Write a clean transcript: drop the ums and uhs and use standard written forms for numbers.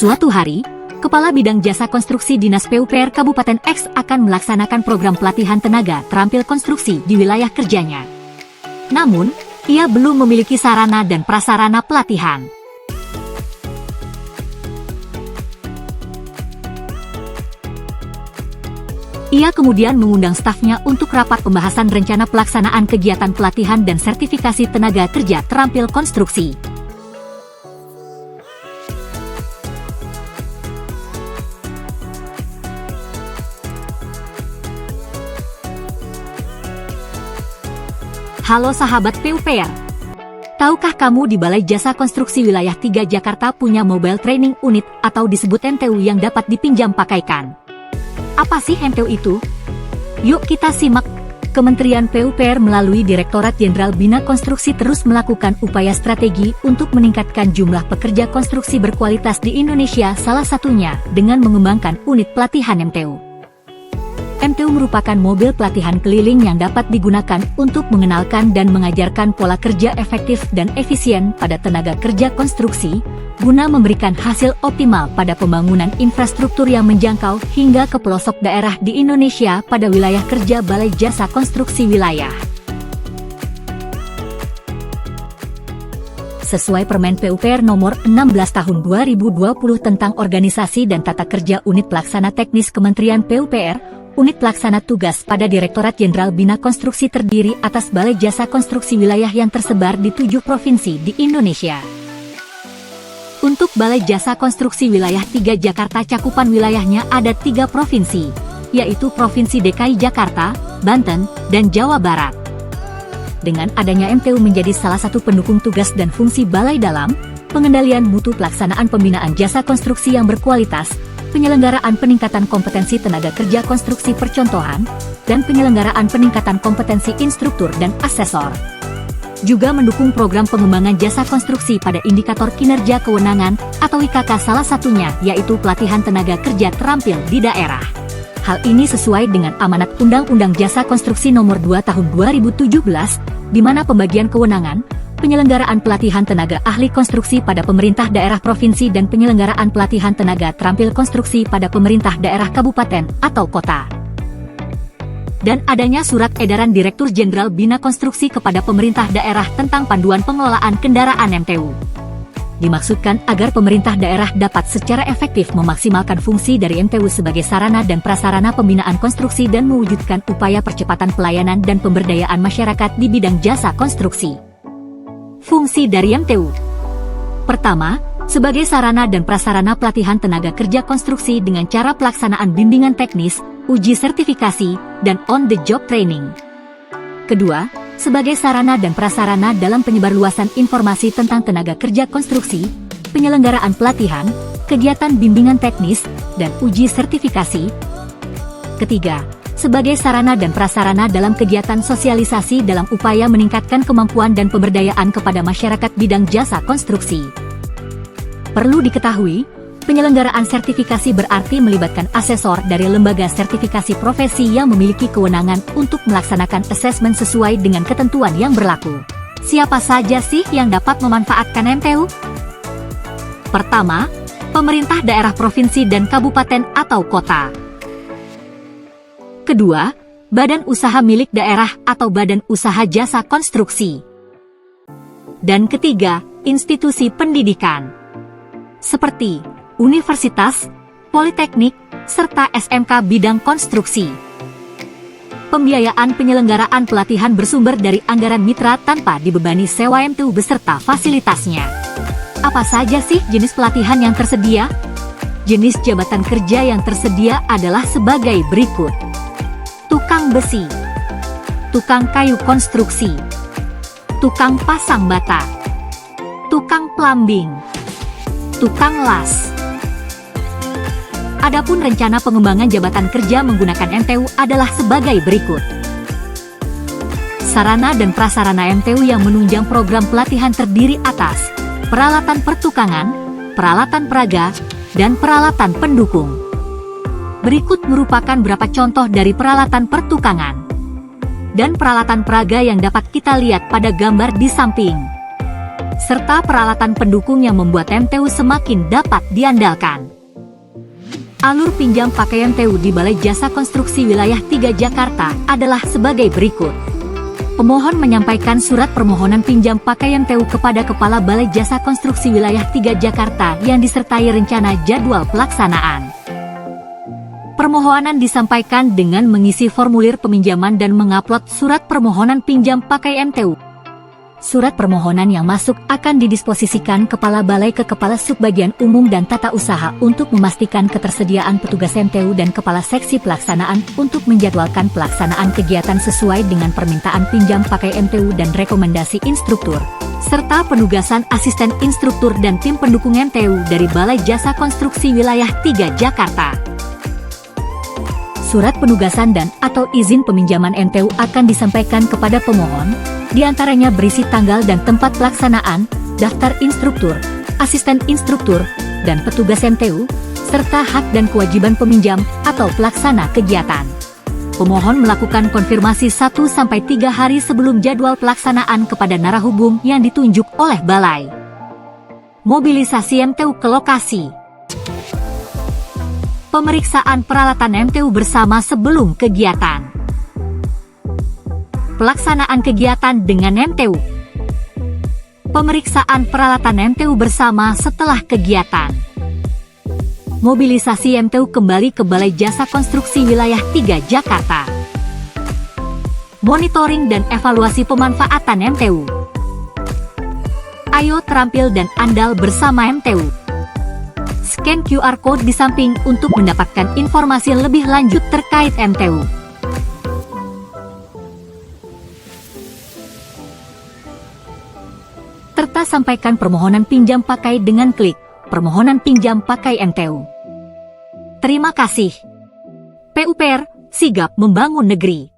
Suatu hari, Kepala Bidang Jasa Konstruksi Dinas PUPR Kabupaten X akan melaksanakan program pelatihan tenaga terampil konstruksi di wilayah kerjanya. Namun, ia belum memiliki sarana dan prasarana pelatihan. Ia kemudian mengundang stafnya untuk rapat pembahasan rencana pelaksanaan kegiatan pelatihan dan sertifikasi tenaga kerja terampil konstruksi. Halo sahabat PUPR. Tahukah kamu di Balai Jasa Konstruksi Wilayah 3 Jakarta punya Mobile Training Unit atau disebut MTU yang dapat dipinjam pakaikan? Apa sih MTU itu? Yuk kita simak. Kementerian PUPR melalui Direktorat Jenderal Bina Konstruksi terus melakukan upaya strategi untuk meningkatkan jumlah pekerja konstruksi berkualitas di Indonesia, salah satunya dengan mengembangkan unit pelatihan MTU. MTU merupakan mobil pelatihan keliling yang dapat digunakan untuk mengenalkan dan mengajarkan pola kerja efektif dan efisien pada tenaga kerja konstruksi, guna memberikan hasil optimal pada pembangunan infrastruktur yang menjangkau hingga ke pelosok daerah di Indonesia pada wilayah kerja Balai Jasa Konstruksi Wilayah. Sesuai Permen PUPR Nomor 16 Tahun 2020 tentang Organisasi dan Tata Kerja Unit Pelaksana Teknis Kementerian PUPR, Unit Pelaksana Tugas pada Direktorat Jenderal Bina Konstruksi terdiri atas Balai Jasa Konstruksi Wilayah yang tersebar di 7 provinsi di Indonesia. Untuk Balai Jasa Konstruksi Wilayah 3 Jakarta, cakupan wilayahnya ada 3 provinsi, yaitu Provinsi DKI Jakarta, Banten, dan Jawa Barat. Dengan adanya MTU menjadi salah satu pendukung tugas dan fungsi balai dalam pengendalian mutu pelaksanaan pembinaan jasa konstruksi yang berkualitas, penyelenggaraan peningkatan kompetensi tenaga kerja konstruksi percontohan, dan penyelenggaraan peningkatan kompetensi instruktur dan asesor. Juga mendukung program pengembangan jasa konstruksi pada indikator kinerja kewenangan atau IKK, salah satunya yaitu pelatihan tenaga kerja terampil di daerah. Hal ini sesuai dengan amanat Undang-Undang Jasa Konstruksi Nomor 2 Tahun 2017, di mana pembagian kewenangan, penyelenggaraan pelatihan tenaga ahli konstruksi pada pemerintah daerah provinsi dan penyelenggaraan pelatihan tenaga terampil konstruksi pada pemerintah daerah kabupaten atau kota. Dan adanya Surat Edaran Direktur Jenderal Bina Konstruksi kepada pemerintah daerah tentang panduan pengelolaan kendaraan MTU. Dimaksudkan agar pemerintah daerah dapat secara efektif memaksimalkan fungsi dari MTU sebagai sarana dan prasarana pembinaan konstruksi dan mewujudkan upaya percepatan pelayanan dan pemberdayaan masyarakat di bidang jasa konstruksi. Fungsi dari MTU. Pertama, sebagai sarana dan prasarana pelatihan tenaga kerja konstruksi dengan cara pelaksanaan bimbingan teknis, uji sertifikasi, dan on-the-job training. Kedua, sebagai sarana dan prasarana dalam penyebarluasan informasi tentang tenaga kerja konstruksi, penyelenggaraan pelatihan, kegiatan bimbingan teknis, dan uji sertifikasi. Ketiga, sebagai sarana dan prasarana dalam kegiatan sosialisasi dalam upaya meningkatkan kemampuan dan pemberdayaan kepada masyarakat bidang jasa konstruksi. Perlu diketahui, penyelenggaraan sertifikasi berarti melibatkan asesor dari lembaga sertifikasi profesi yang memiliki kewenangan untuk melaksanakan asesmen sesuai dengan ketentuan yang berlaku. Siapa saja sih yang dapat memanfaatkan MTU? Pertama, pemerintah daerah provinsi dan kabupaten atau kota. Kedua, badan usaha milik daerah atau badan usaha jasa konstruksi. Dan ketiga, institusi pendidikan, seperti universitas, politeknik, serta SMK bidang konstruksi. Pembiayaan penyelenggaraan pelatihan bersumber dari anggaran mitra tanpa dibebani sewa MTU beserta fasilitasnya. Apa saja sih jenis pelatihan yang tersedia? Jenis jabatan kerja yang tersedia adalah sebagai berikut. Tukang besi, tukang kayu konstruksi, tukang pasang bata, tukang plumbing, tukang las. Adapun rencana pengembangan jabatan kerja menggunakan MTU adalah sebagai berikut. Sarana dan prasarana MTU yang menunjang program pelatihan terdiri atas peralatan pertukangan, peralatan peraga, dan peralatan pendukung. Berikut merupakan beberapa contoh dari peralatan pertukangan dan peralatan peraga yang dapat kita lihat pada gambar di samping. serta peralatan pendukung yang membuat MTU semakin dapat diandalkan. Alur pinjam pakai MTU di Balai Jasa Konstruksi Wilayah 3 Jakarta adalah sebagai berikut. Pemohon menyampaikan surat permohonan pinjam pakai MTU kepada Kepala Balai Jasa Konstruksi Wilayah 3 Jakarta yang disertai rencana jadwal pelaksanaan. Permohonan disampaikan dengan mengisi formulir peminjaman dan mengupload surat permohonan pinjam pakai MTU. Surat permohonan yang masuk akan didisposisikan Kepala Balai ke Kepala Subbagian Umum dan Tata Usaha untuk memastikan ketersediaan petugas MTU dan Kepala Seksi Pelaksanaan untuk menjadwalkan pelaksanaan kegiatan sesuai dengan permintaan pinjam pakai MTU dan rekomendasi instruktur, serta penugasan asisten instruktur dan tim pendukung MTU dari Balai Jasa Konstruksi Wilayah 3 Jakarta. Surat penugasan dan/atau izin peminjaman MTU akan disampaikan kepada pemohon, diantaranya berisi tanggal dan tempat pelaksanaan, daftar instruktur, asisten instruktur, dan petugas MTU, serta hak dan kewajiban peminjam atau pelaksana kegiatan. Pemohon melakukan konfirmasi 1-3 hari sebelum jadwal pelaksanaan kepada narahubung yang ditunjuk oleh Balai. Mobilisasi MTU ke lokasi. Pemeriksaan peralatan MTU bersama sebelum kegiatan. Pelaksanaan kegiatan dengan MTU. Pemeriksaan peralatan MTU bersama setelah kegiatan. Mobilisasi MTU kembali ke Balai Jasa Konstruksi Wilayah 3 Jakarta. Monitoring dan evaluasi pemanfaatan MTU. Ayo terampil dan andal bersama MTU. Scan QR Code di samping untuk mendapatkan informasi lebih lanjut terkait MTU. Serta sampaikan permohonan pinjam pakai dengan klik permohonan pinjam pakai MTU. Terima kasih. PUPR sigap membangun negeri.